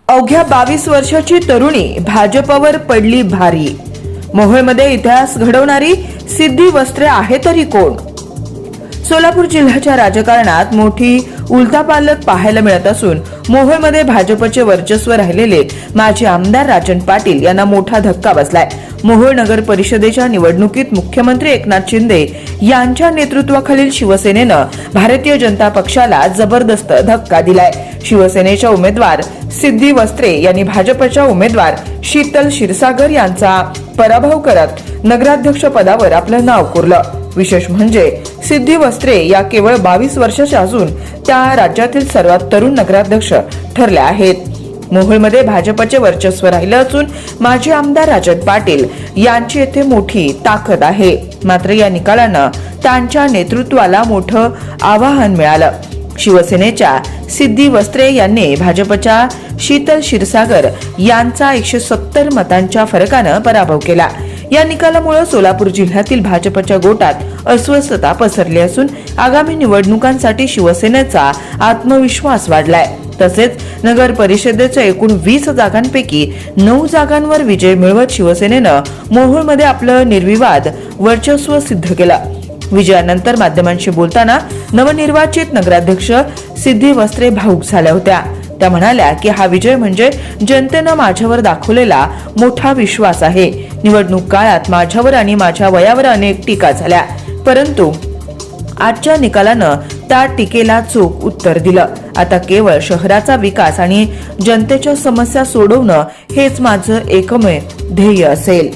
अवघ्या 22 वर्षाची तरुणी भाजपवर पडली भारी। मोहोळमध्ये इतिहास घडवणारी सिद्धी वस्त्रे आहे तरी कोण? सोलापूर जिल्ह्याच्या राजकारणात मोठी उलथापालथ पाहायला मिळत असून मोहोळमध्ये भाजपचे वर्चस्व राहिलेले माजी आमदार राजन पाटील यांना मोठा धक्का बसलाय। मोहोळ नगर परिषदेच्या निवडणुकीत मुख्यमंत्री एकनाथ शिंदे यांच्या नेतृत्वाखालील शिवसेनेनं भारतीय जनता पक्षाला जबरदस्त धक्का दिलाय। शिवसेनेच्या उमेदवार सिद्धी वस्त्रे यांनी भाजपच्या उमेदवार शीतल क्षीरसागर यांचा पराभव करत नगराध्यक्ष पदावर आपलं नाव कोरलं। विशेष म्हणजे सिद्धी वस्त्रे या केवळ 22 वर्षाच्या असून त्या राज्यातील सर्वात तरुण नगराध्यक्ष ठरल्या आहेत। मोहोळमध्ये भाजपचे वर्चस्व राहिलं असून माजी आमदार राजन पाटील यांची येथे मोठी ताकद आहे। मात्र या निकालानं त्यांच्या नेतृत्वाला मोठं आव्हान मिळालं। शिवसेनेच्या सिद्धी वस्त्रे यांनी भाजपच्या शीतल क्षीरसागर यांचा 170 मतांच्या फरकानं पराभव केला। या निकालामुळे सोलापूर जिल्ह्यातील भाजपच्या गोटात अस्वस्थता पसरली असून आगामी निवडणुकांसाठी शिवसेनेचा आत्मविश्वास वाढलाय। तसेच नगर परिषदेच्या एकूण 20 जागांपैकी 9 जागांवर विजय मिळवत शिवसेनेनं मोहोळमध्ये आपलं निर्विवाद वर्चस्व सिद्ध केलं। विजयानंतर माध्यमांशी बोलताना नवनिर्वाचित नगराध्यक्ष सिद्धी वस्त्रे भावुक झाल्या होत्या। त्या म्हणाल्या की हा विजय म्हणजे जनतेनं माझ्यावर दाखवलेला मोठा विश्वास आहे। निवडणूक काळात माझ्यावर आणि माझ्या वयावर अनेक टीका झाल्या, परंतु आजच्या निकालानं त्या टीकेला चोख उत्तर दिलं। आता केवळ शहराचा विकास आणि जनतेच्या समस्या सोडवणं हेच माझं एकमेव ध्येय असेल।